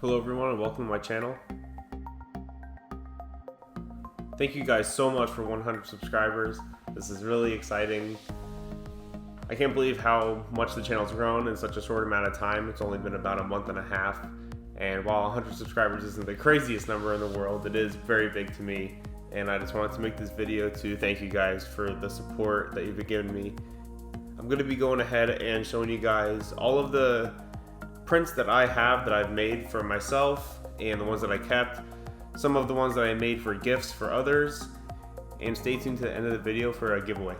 Hello everyone and welcome to my channel. Thank you guys so much for 100 subscribers. This is really exciting. I can't believe how much the channel's grown in such a short amount of time. It's only been about a month and a half. And while 100 subscribers isn't the craziest number in the world, it is very big to me. And I just wanted to make this video to thank you guys for the support that you've been giving me. I'm going to be going ahead and showing you guys all of the prints that I have that I've made for myself and the ones that I kept, some of the ones that I made for gifts for others, and stay tuned to the end of the video for a giveaway.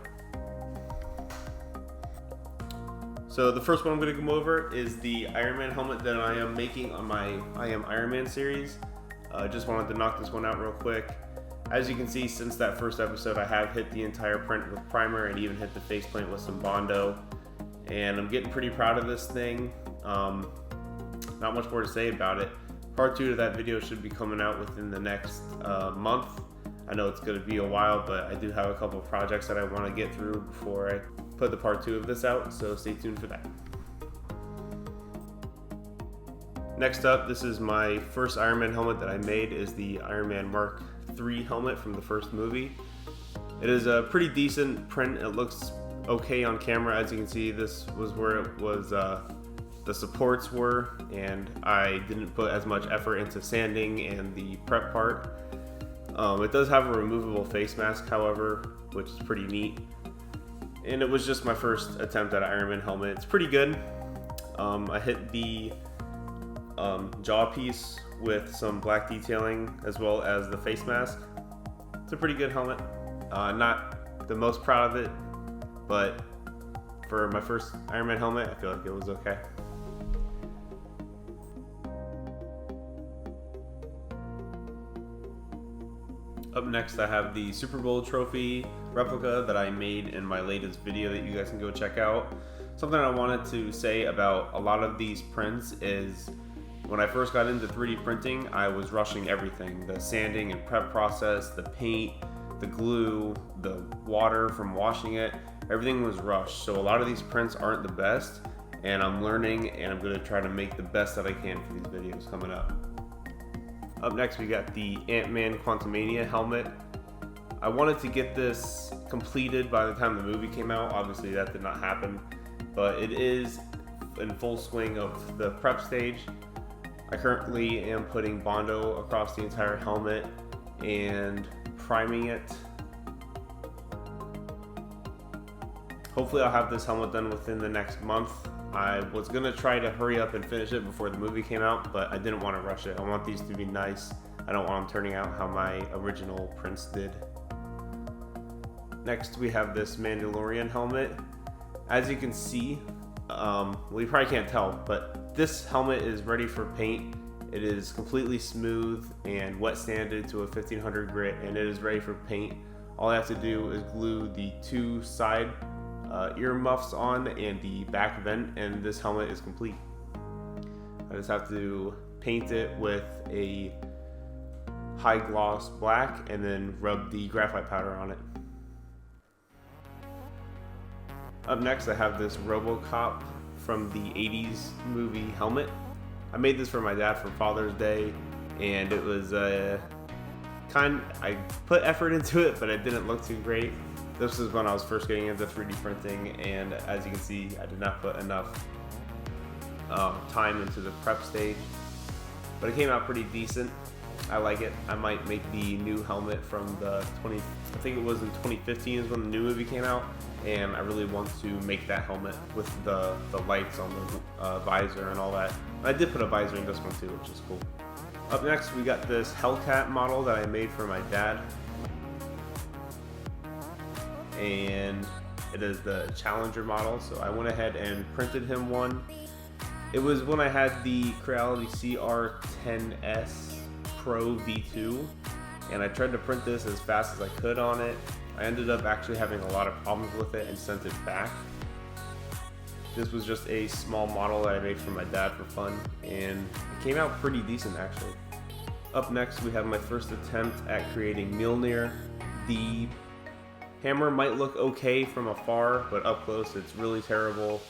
So the first one I'm going to come over is the Iron Man helmet that I am making on my I Am Iron Man series. Just wanted to knock this one out real quick. As you can see, since that first episode I have hit the entire print with primer and even hit the faceplate with some Bondo, and I'm getting pretty proud of this thing. Not much more to say about it. Part 2 of that video should be coming out within the next month. I know it's going to be a while, but I do have a couple of projects that I want to get through before I put the part 2 of this out, so stay tuned for that. Next up, this is my first Iron Man helmet that I made, is the Iron Man Mark III helmet from the first movie. It is a pretty decent print. It looks okay on camera. As you can see, this was where it was the supports were, and I didn't put as much effort into sanding and the prep part. It does have a removable face mask, however, which is pretty neat. And it was just my first attempt at an Iron Man helmet. It's pretty good. I hit the jaw piece with some black detailing as well as the face mask. It's a pretty good helmet. Not the most proud of it, but for my first Iron Man helmet, I feel like it was okay. Up next, I have the Super Bowl trophy replica that I made in my latest video that you guys can go check out. Something I wanted to say about a lot of these prints is when I first got into 3D printing, I was rushing everything. The sanding and prep process, the paint, the glue, the water from washing it, everything was rushed. So a lot of these prints aren't the best, and I'm learning, and I'm gonna try to make the best that I can for these videos coming up. Up next, we got the AntMan Quantumania helmet. I wanted to get this completed by the time the movie came out. Obviously that did not happen, but it is in full swing of the prep stage. I currently am putting Bondo across the entire helmet and priming it. Hopefully I'll have this helmet done within the next month. I was gonna try to hurry up and finish it before the movie came out, but I didn't want to rush it. I want these to be nice. I don't want them turning out how my original prints did. Next, we have this Mandalorian helmet. As you can see, well, you probably can't tell, but this helmet is ready for paint. It is completely smooth and wet sanded to a 1500 grit, and it is ready for paint. All I have to do is glue the two side ear muffs on and the back vent, and this helmet is complete. I just have to paint it with a high gloss black and then rub the graphite powder on it. Up next, I have this RoboCop from the 80s movie helmet. I made this for my dad for Father's Day, and it was I put effort into it, but it didn't look too great. This was when I was first getting into 3D printing, and as you can see, I did not put enough time into the prep stage, but it came out pretty decent. I like it. I might make the new helmet from the I think it was in 2015 is when the new movie came out, and I really want to make that helmet with the lights on the visor and all that. I did put a visor in this one too, which is cool. Up next, we got this Hellcat model that I made for my dad, and it is the Challenger model, so I went ahead and printed him one. It was when I had the Creality CR10S Pro V2, and I tried to print this as fast as I could on it. I ended up actually having a lot of problems with it and sent it back. This was just a small model that I made for my dad for fun, and it came out pretty decent actually. Up next, we have my first attempt at creating Mjolnir. The hammer might look okay from afar, but up close it's really terrible.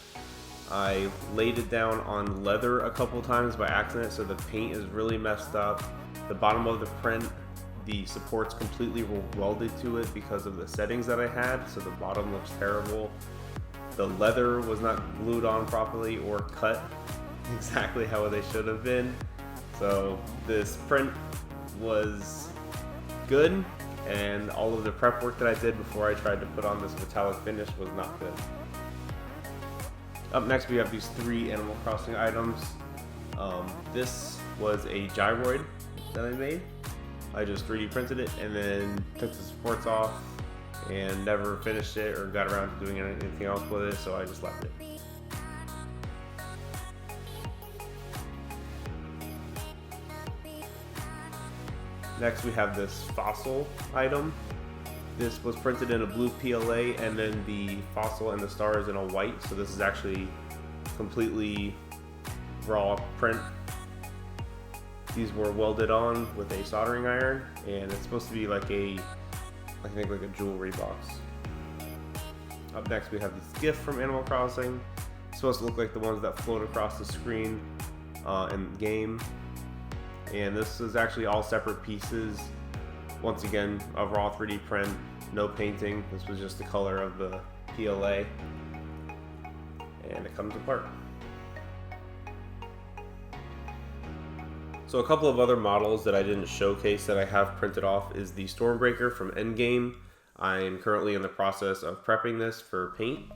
I laid it down on leather a couple times by accident, so the paint is really messed up. The bottom of the print, the supports completely were welded to it because of the settings that I had, so the bottom looks terrible. The leather was not glued on properly or cut exactly how they should have been. So this print was good, and all of the prep work that I did before I tried to put on this metallic finish was not good. Up next we have these 3 Animal Crossing items. This was a gyroid that I made. I just 3D printed it and then took the supports off and never finished it or got around to doing anything else with it, so I just left it. Next we have this fossil item. This was printed in a blue PLA and then the fossil and the stars in a white, so this is actually completely raw print. These were welded on with a soldering iron, and it's supposed to be like a, I think like a jewelry box. Up next we have this GIF from Animal Crossing. It's supposed to look like the ones that float across the screen in the game. And this is actually all separate pieces. Once again, a raw 3D print, no painting. This was just the color of the PLA, and it comes apart. So a couple of other models that I didn't showcase that I have printed off is the Stormbreaker from Endgame. I am currently in the process of prepping this for paint.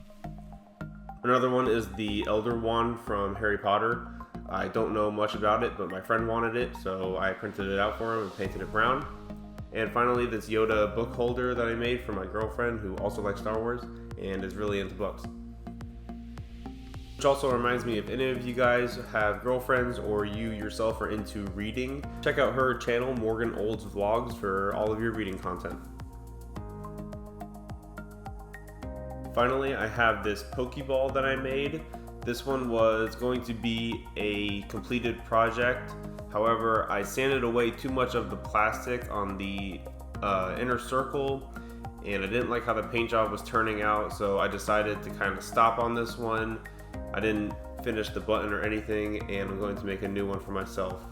Another one is the Elder Wand from Harry Potter. I don't know much about it, but my friend wanted it, so I printed it out for him and painted it brown. And finally, this Yoda book holder that I made for my girlfriend, who also likes Star Wars and is really into books. Which also reminds me, if any of you guys have girlfriends or you yourself are into reading, check out her channel, Morgan Olds Vlogs, for all of your reading content. Finally, I have this Pokeball that I made. This one was going to be a completed project. However, I sanded away too much of the plastic on the inner circle, and I didn't like how the paint job was turning out, so I decided to kind of stop on this one. I didn't finish the button or anything, and I'm going to make a new one for myself.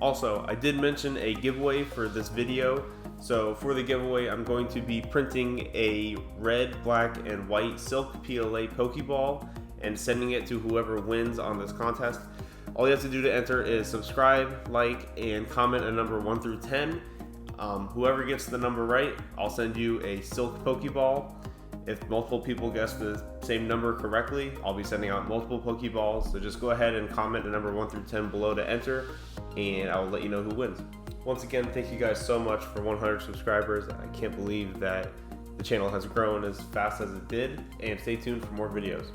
Also, I did mention a giveaway for this video. So for the giveaway, I'm going to be printing a red, black, and white silk PLA Pokeball and sending it to whoever wins on this contest. All you have to do to enter is subscribe, like, and comment a number 1 through 10. Whoever gets the number right, I'll send you a silk Pokeball. If multiple people guess the same number correctly, I'll be sending out multiple Pokeballs. So just go ahead and comment the number 1 through 10 below to enter, and I will let you know who wins. Once again, thank you guys so much for 100 subscribers. I can't believe that the channel has grown as fast as it did, and stay tuned for more videos.